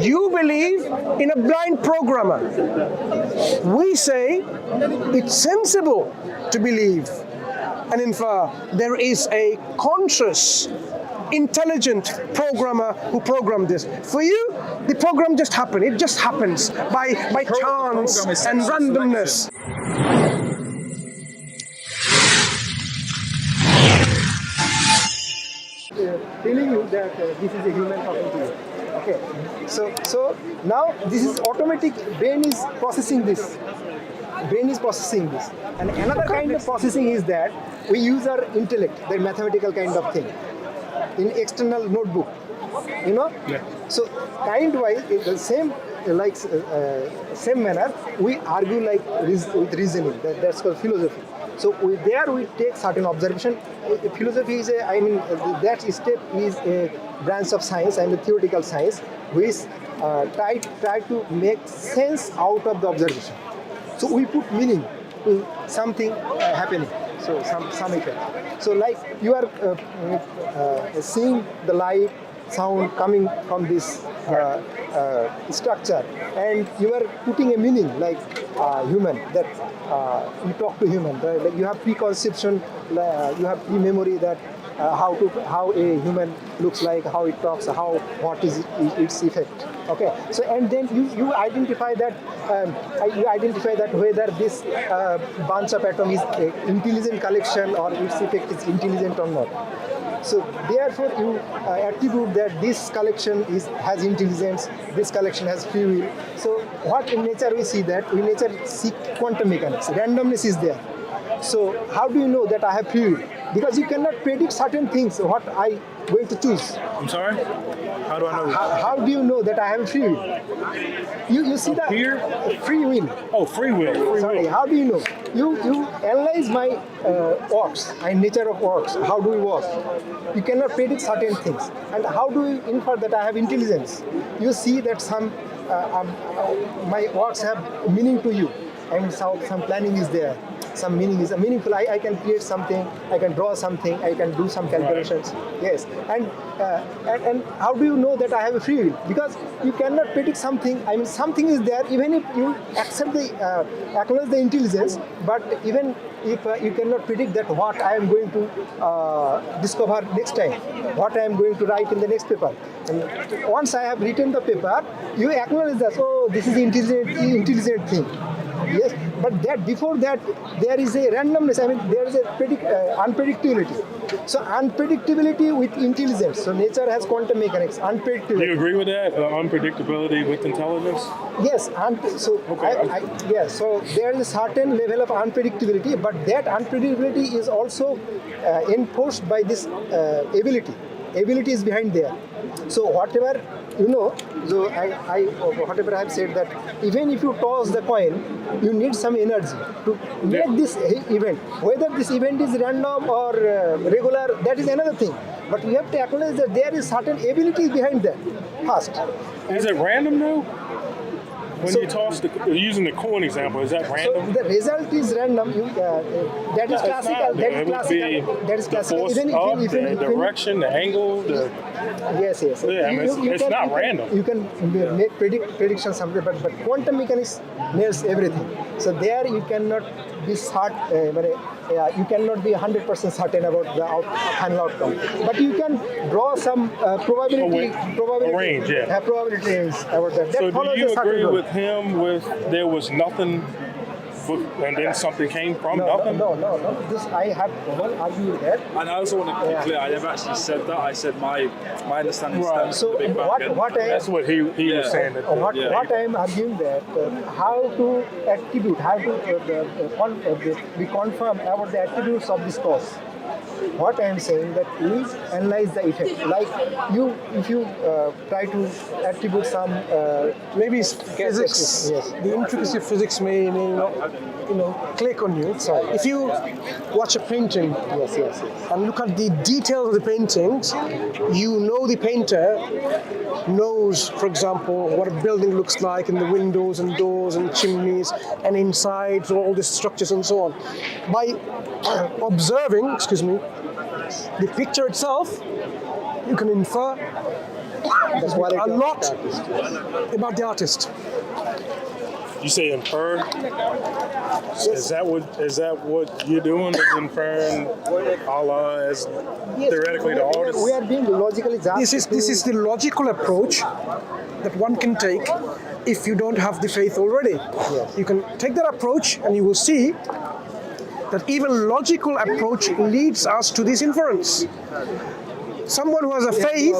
You believe in a blind programmer. We say it's sensible to believe and infer there is a conscious, intelligent programmer who programmed this. For you, the program just happened. It just happens by chance and randomness. Telling you that this is a human talking to you. Okay, so now this is automatic. Brain is processing this. And another kind of processing is that we use our intellect, the mathematical kind of thing, in external notebook. You know. Yeah. So kind-wise, the same same manner, we argue with reasoning. That's called philosophy. So we take certain observation. Philosophy is that step is a branch of science and a theoretical science which try to make sense out of the observation. So we put meaning to something happening. So some effect. So like you are seeing the light, sound coming from this structure, and you are putting a meaning like human, that you talk to human, right? Like you have preconception, you have pre-memory that how a human looks like, how it talks, what is its effect. Okay, so and then you identify that whether this bunch of atom is an intelligent collection or its effect is intelligent or not. So therefore you attribute that this collection has intelligence, this collection has free will. So what in nature we see that in nature see quantum mechanics, randomness is there. So how do you know that I have free will? Because you cannot predict certain things, what I going to choose. I'm sorry? How do I know? How do you know that I have free will? You see that here? Free will. Oh, free will. Sorry, how do you know? You analyze my works, my nature of works. How do we work? You cannot predict certain things. And how do you infer that I have intelligence? You see that some my works have meaning to you. Some planning is there. Some meaning is meaningful. I can create something, I can draw something, I can do some calculations. Right. Yes, and how do you know that I have a free will? Because you cannot predict something. Something is there. Even if you acknowledge the intelligence, but even if you cannot predict that what I am going to discover next time, what I am going to write in the next paper. And once I have written the paper, you acknowledge that this is intelligent thing. Yes, but before that there is a randomness. There is a unpredictability. So unpredictability with intelligence. So nature has quantum mechanics. Unpredictability. Do you agree with that? Unpredictability with intelligence? Yes. So there is a certain level of unpredictability, but that unpredictability is also enforced by this ability. Ability is behind there. So whatever whatever I have said, that even if you toss the coin, you need some energy to make this event. Whether this event is random or regular, that is another thing. But we have to acknowledge that there is certain ability behind that first. Is it random though? When you toss using the coin example, is that random? So the result is random. That is classical. That is classical. The direction, the angle. Yes. Yeah, it's not random. You can make predictions somewhere, but quantum mechanics nails everything. So there you cannot be you cannot be 100% certain about the final outcome. But you can draw some probability range, probability range about that. So do you agree with him there was nothing and then something came from nothing? No. This I have argued that. And I also want to be clear, I never actually said that. I said my understanding stems from the Big Bang. That's what he was saying. What I am arguing that how to attribute, how to be confirm about the attributes of this cause. What I am saying that we analyze the effect. Like if you try to attribute some maybe physics. Yes. The intricacy of physics may not click on you. Sorry. If you watch a painting, yes, and look at the details of the paintings, you know the painter knows, for example, what a building looks like in the windows and doors and chimneys and inside, so all the structures and so on. By observing, the picture itself, you can infer a lot about the artist. You say infer? Is that what you're doing? Is inferring Allah as theoretically the artist? We are being logically just. This is the logical approach that one can take if you don't have the faith already. Yes. You can take that approach and you will see that even logical approach leads us to this inference. Someone who has a faith,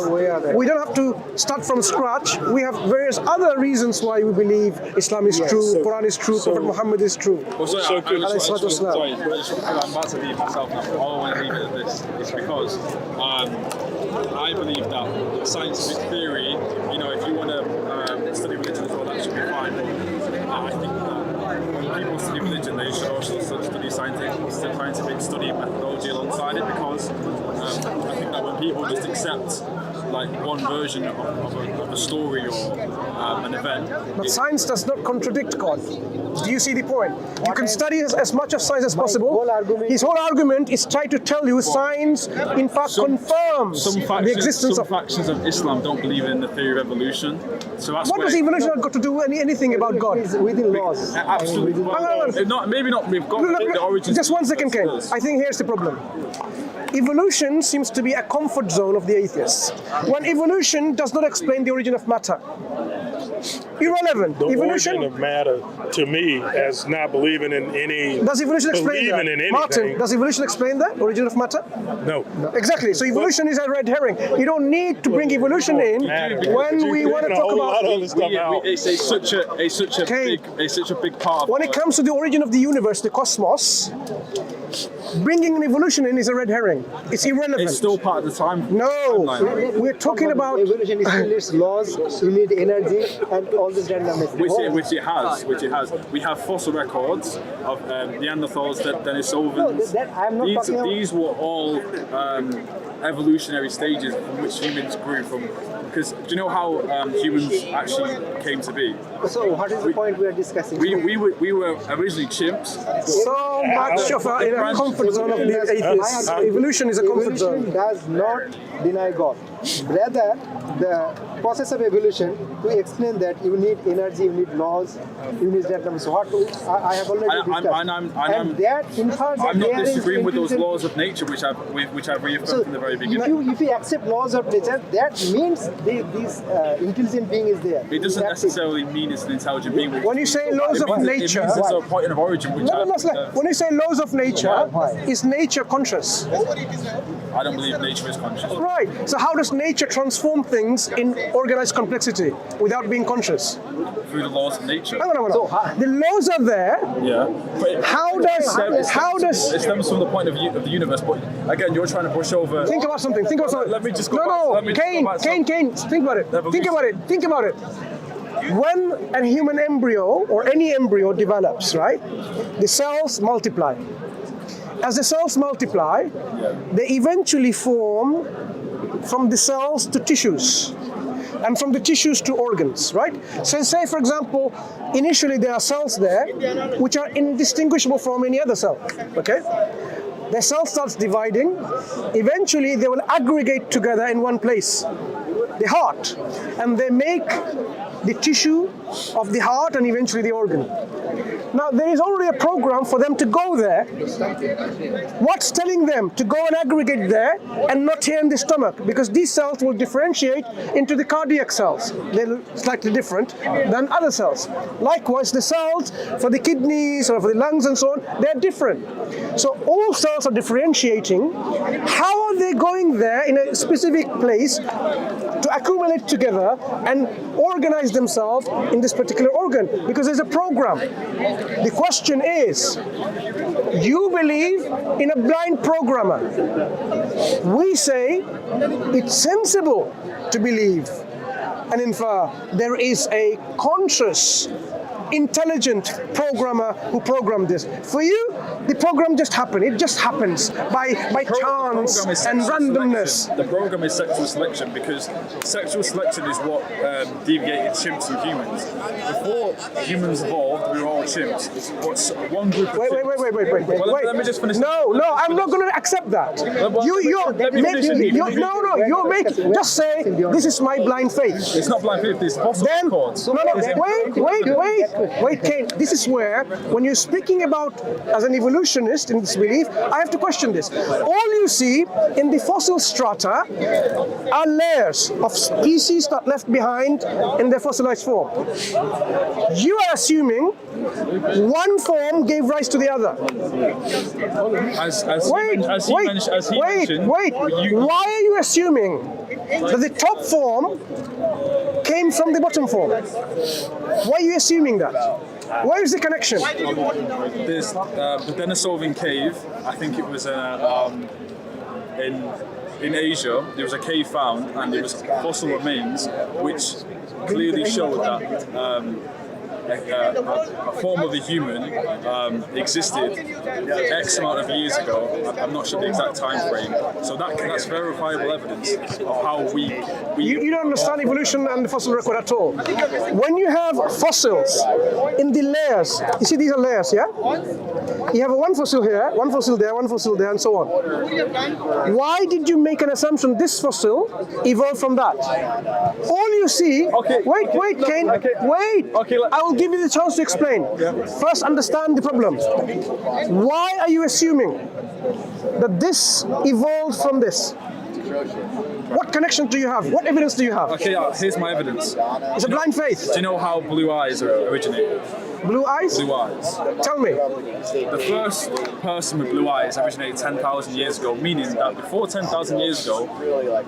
we don't have to start from scratch. We have various other reasons why we believe Islam is true, Quran is true, Prophet Muhammad is true. Well, sorry, I'm about to leave myself now, but all I want to leave it at this is because I believe that scientific theory, if you want to study religion as well, that should be fine. But I think that when people study religion, they should also study scientific study methodology alongside it, because I think that when people just accept like one version of a story or an event. But science does not contradict God. Do you see the point? You can study as much of science as possible. His whole argument is try to tell you science in fact confirms the existence of... Some factions of Islam don't believe in the theory of evolution. So that's what does evolution have got to do anything about God? It's within laws. Absolutely. Maybe not with God. The origins. Just 1 second, Ken. I think here's the problem. Evolution seems to be a comfort zone of the atheists. When evolution does not explain the origin of matter. Irrelevant. The evolution origin of matter, to me, as not believing in any... Does evolution explain that? In anything. Martin, does evolution explain that? Origin of matter? No. Exactly. So evolution is a red herring. You don't need to bring evolution in when we want to talk about... It's such a big part of... When it comes to the origin of the universe, the cosmos, bringing an evolution in is a red herring. It's irrelevant. It's still part of the time. No, we're talking about... Evolution is still its laws, you need energy, and all this randomness. Which it has. We have fossil records of Neanderthals, Denisovans. These were all evolutionary stages from which humans grew from. Because do you know how humans actually came to be? So what is the point we are discussing? We were originally chimps. So much of a comfort zone of the atheists. Evolution is a comfort zone. Evolution does not deny God. Rather, the process of evolution, to explain that you need energy, you need laws, you need that. So what I have already discussed. I'm not disagreeing with those laws of nature which I've reaffirmed from the very beginning. If you accept laws of nature, that means this intelligent being is there. It doesn't necessarily mean it's an intelligent being. When you say laws of nature, it means it's a point of origin. When you say laws of nature, is nature conscious? I don't believe nature is conscious. Right. So how does nature transform things in organized complexity without being conscious? Through the laws of nature. No. The laws are there. Yeah. But how does it stems from the point of view of the universe? But again, you're trying to brush over. Think about something. Let me just go back. Kane. Think about it. Think about it. When a human embryo or any embryo develops, right? The cells multiply. As the cells multiply, they eventually form from the cells to tissues, and from the tissues to organs, right? So say, for example, initially there are cells there which are indistinguishable from any other cell, okay? The cell starts dividing, eventually they will aggregate together in one place, the heart, and they make the tissue of the heart and eventually the organ. Now, there is already a program for them to go there. What's telling them to go and aggregate there and not here in the stomach? Because these cells will differentiate into the cardiac cells. They're slightly different than other cells. Likewise, the cells for the kidneys or for the lungs and so on, they're different. So all cells are differentiating. How are they going there in a specific place to accumulate together and organize themselves in this particular organ? Because there's a program. The question is, you believe in a blind programmer. We say it's sensible to believe and infer there is a conscious, intelligent programmer who programmed this. For you, the program just happened. It just happens by chance and randomness. The program is sexual selection because sexual selection is what deviated chimps and humans. Before humans evolved, we were all chimps. What's one group of Wait. Well, let me just finish. No, I'm not going to accept that. You're making. Just say this is my blind faith. It's not blind faith. It's possible. Then, chords. wait, Kane. This is where, when you're speaking about as an evolutionist in this belief, I have to question this. All you see in the fossil strata are layers of species that left behind in their fossilized form. You are assuming one form gave rise to the other. Wait. Why are you assuming that the top form came from the bottom form? Why are you assuming that? Where is the connection? There's the Denisovan cave. I think it was in Asia. There was a cave found, and there was fossil remains which clearly showed that a form of a human existed X amount of years ago. I'm not sure the exact time frame. So that's verifiable evidence of how we you don't understand evolution and the fossil record at all. When you have fossils in the layers, you see these are layers, yeah? You have one fossil here, one fossil there, one fossil there, and so on. Why did you make an assumption this fossil evolved from that? All you see, wait, Kane, wait. I will give you the chance to explain. First, understand the problem. Why are you assuming that this evolved from this? What connection do you have? What evidence do you have? Okay, here's my evidence. It's a blind faith. Do you know how blue eyes originated? Blue eyes? Blue eyes. Tell me. The first person with blue eyes originated 10,000 years ago, meaning that before 10,000 years ago,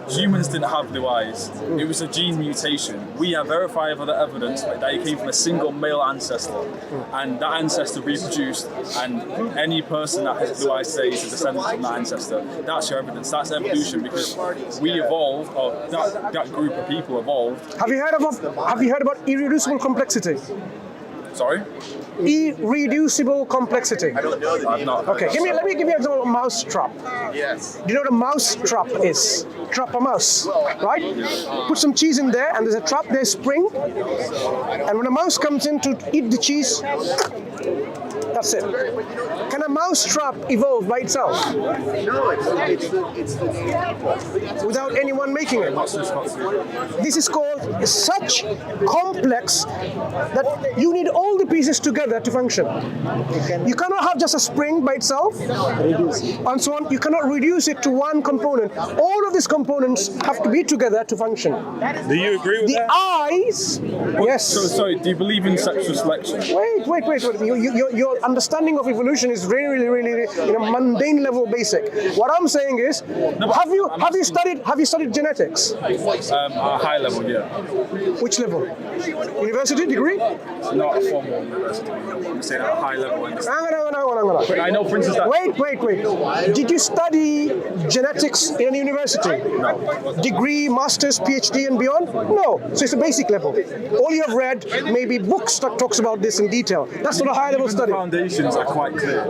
humans didn't have blue eyes. It was a gene mutation. We have verifiable evidence that it came from a single male ancestor, and that ancestor reproduced, and any person that has blue eyes today is a descendant from that ancestor. That's your evidence. That's evolution, because we evolved, or that group of people evolved. Have you heard about irreducible complexity? Sorry? Irreducible complexity. I don't know that. I've not. Okay, let me give you an example of mousetrap. Yes. Do you know what a mousetrap is? Trap a mouse, right? Put some cheese in there, and there's a trap, there's spring, and when a mouse comes in to eat the cheese, that's it. Can a mousetrap evolve by itself? No, it's the without anyone making it. This is called such complex that you need all the pieces together to function. You cannot have just a spring by itself, and so on. You cannot reduce it to one component. All of these components have to be together to function. Do you agree with that? The eyes, yes. So, sorry, do you believe in sexual selection? Wait. Your understanding of evolution is really, mundane level basic. What I'm saying is, have you studied genetics? At a high level, yeah. Which level? University degree? Not a formal university. I'm saying at a high level. No. I know, for instance, that. Wait. Did you study genetics in a university? No. Degree, master's, PhD, and beyond? No. So it's a basic level. All you have read may be books that talks about this in detail. That's not a high level study. The foundations are quite clear.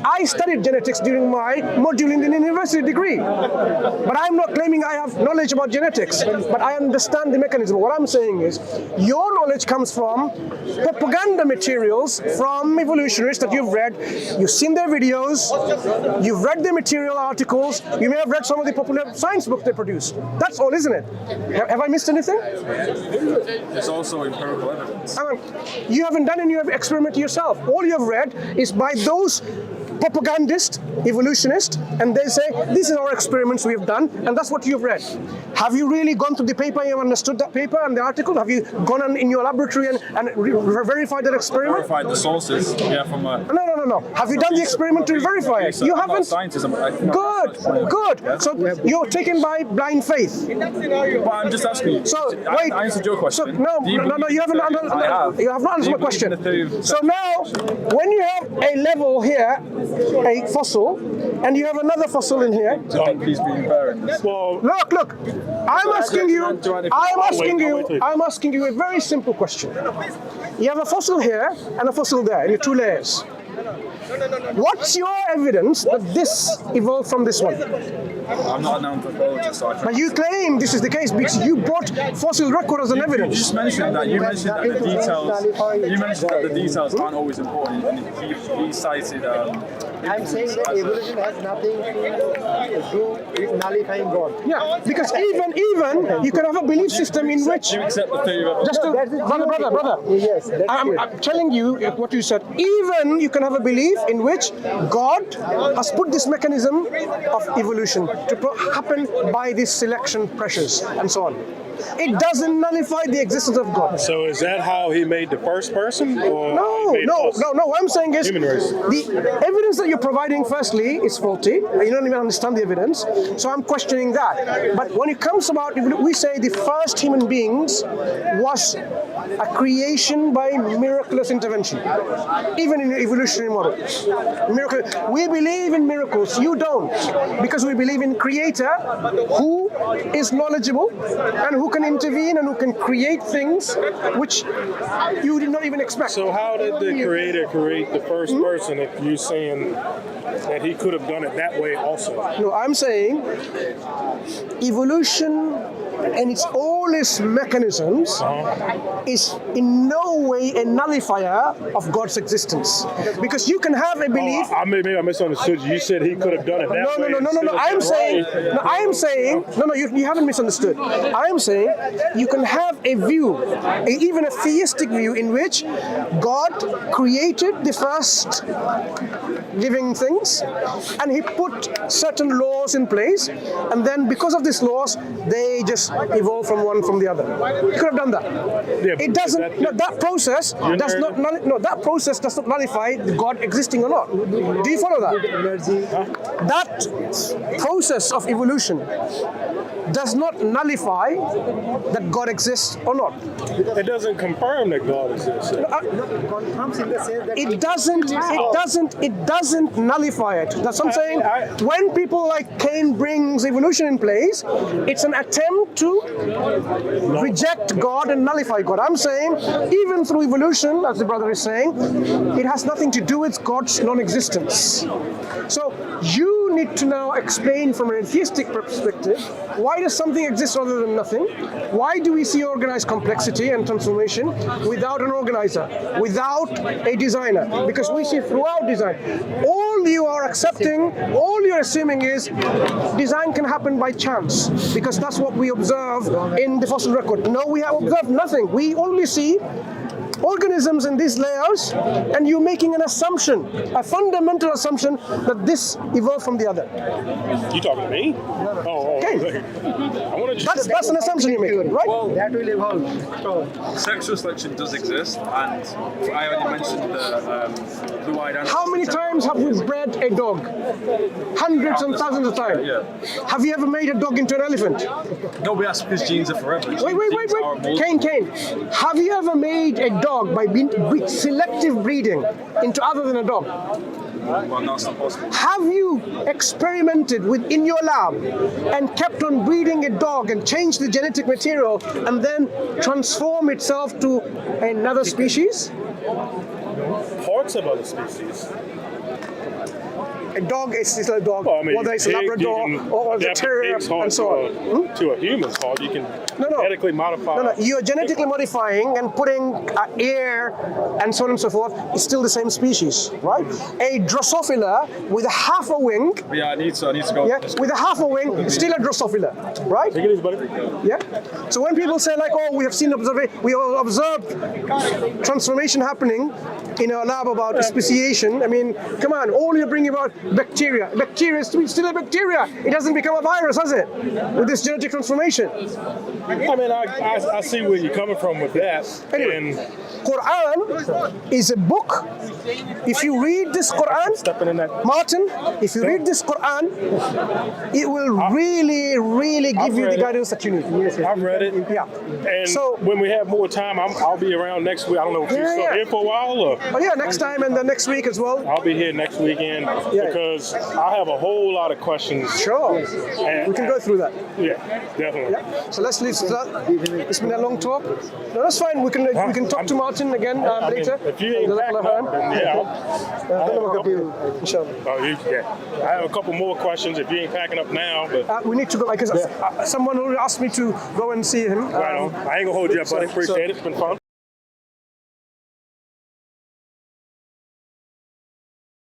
I studied genetics during my module in the university degree. But I'm not claiming I have knowledge about genetics, but I understand the mechanism. What I'm saying is, your knowledge comes from propaganda materials from evolutionists that you've read. You've seen their videos, you've read their material articles, you may have read some of the popular science books they produce. That's all, isn't it? Have I missed anything? There's also empirical evidence. You haven't done any experiment yourself. All you have read is by those propagandists, evolutionists, and they say, this is our experiments we have done, and that's what you've read. Have you really gone through the paper and understood that paper and the article? Have you gone on in your laboratory and verified that experiment? Verified the sources, yeah, from a... No. No. Have you done the experiment to verify it? You haven't? Good. So you're taken by blind faith. But I'm just asking you. So I answered your question. So, no, you haven't you have not answered my question. So now, when you have a level here, a fossil, and you have another fossil in here. Please be fair in this. Well, Look. I'm asking you a very simple question. You have a fossil here and a fossil there in your two layers. What's your evidence that this evolved from this one? I'm not an anthropologist, so I But you claim this is the case because you brought fossil record as an You evidence. just mentioned that. You mentioned that the details. You mentioned that the details aren't always important. And he cited. I'm saying that evolution has nothing to do with nullifying God. Yeah, because even you can have a belief system in which. Do you accept the theory of Just to, brother. Yes, that's I'm telling you what you said. Even you can have a belief in which God has put this mechanism of evolution to happen by these selection pressures and so on. It doesn't nullify the existence of God. so is that how he made the first person? Or No. he made us? What I'm saying is Human race. the evidence that you're providing, firstly, is faulty. You don't even understand the evidence. So I'm questioning that. But when it comes about, we say the first human beings was a creation by miraculous intervention, even in the evolutionary model. Miracle. We believe in miracles. You don't, because we believe in Creator, who is knowledgeable and who can intervene and who can create things which you did not even expect. So how did the creator create the first person if you're saying that he could have done it that way also? No, I'm saying evolution and all its mechanisms is in no way a nullifier of God's existence. Because you can have a belief. Maybe I misunderstood you. You said he could have done it that way. No. You haven't misunderstood. I'm saying you can have a view, even a theistic view, in which God created the first living things, and He put certain laws in place, and then because of these laws, they just evolve from one from the other. You could have done that. Yeah, It doesn't. That process does not. That process does not nullify God existing or not. Do you follow that? That process of evolution does not nullify that God exists or not. It doesn't confirm that God exists. Confirms in the sense that It doesn't nullify it. That's what I'm saying. When people like Cain brings evolution in place, it's an attempt to reject God and nullify God. I'm saying, even through evolution, as the brother is saying, it has nothing to do with God's non-existence. So you need to now explain from an atheistic perspective, why does something exist rather than nothing? Why do we see organized complexity and transformation without an organizer, without a designer? Because we see throughout design, all you are accepting, all you're assuming is design can happen by chance, because that's what we observe in the fossil record. No, we have observed nothing. We only see organisms in these layers, and you're making an assumption, a fundamental assumption that this evolved from the other. You talking to me? Okay. I want to just. That's an assumption you're making, right? Well, that will evolve. sexual selection does exist, and I already mentioned the blue-eyed animals. How many times have we bred a dog? Hundreds and thousands of times. Yeah. Have you ever made a dog into an elephant? Nobody asks because genes are forever. Wait. Cain. Have you ever made a dog by selective breeding into other than a dog? Well, that's not possible. Have you experimented in your lab and kept on breeding a dog and changed the genetic material and then transform itself to another species? Parts of other species. A dog is still a dog, Well, I mean, whether it's a Labrador or a terrier and so on. To a human's heart, you can genetically modify. No, you're genetically modifying and putting air and so on and so forth. It's still the same species, right? A Drosophila with a half a wing. Yeah, I need to go. Yeah, with a half a wing, still a Drosophila, right? Take it easy, buddy. Yeah. So when people say like, "Oh, we have observed transformation happening in our lab about speciation," I mean, come on, all you're bringing about bacteria. Bacteria is still a bacteria. It hasn't become a virus, has it? With this genetic transformation. I mean, I see where you're coming from with that. Anyway. And Quran is a book. If you read this Quran, stepping in that. Martin, if you read this Quran, it will really give you the read it. guidance that you need. I've read it. Yeah. And So- when we have more time, I'll be around next week. I don't know if you're still here for a while or. Oh yeah, next time and then next week as well. I'll be here next weekend because I have a whole lot of questions. Sure. And, We can go through that. Yeah, definitely. So let's leave that. It's been a long talk. No, that's fine. We can talk to Martin again I mean, later. if you ain't packing up, then Inshallah. I have a couple more questions if you ain't packing up now, but We need to go because someone already asked me to go and see him. right on. I ain't gonna hold you up, buddy. Appreciate it. It's been fun.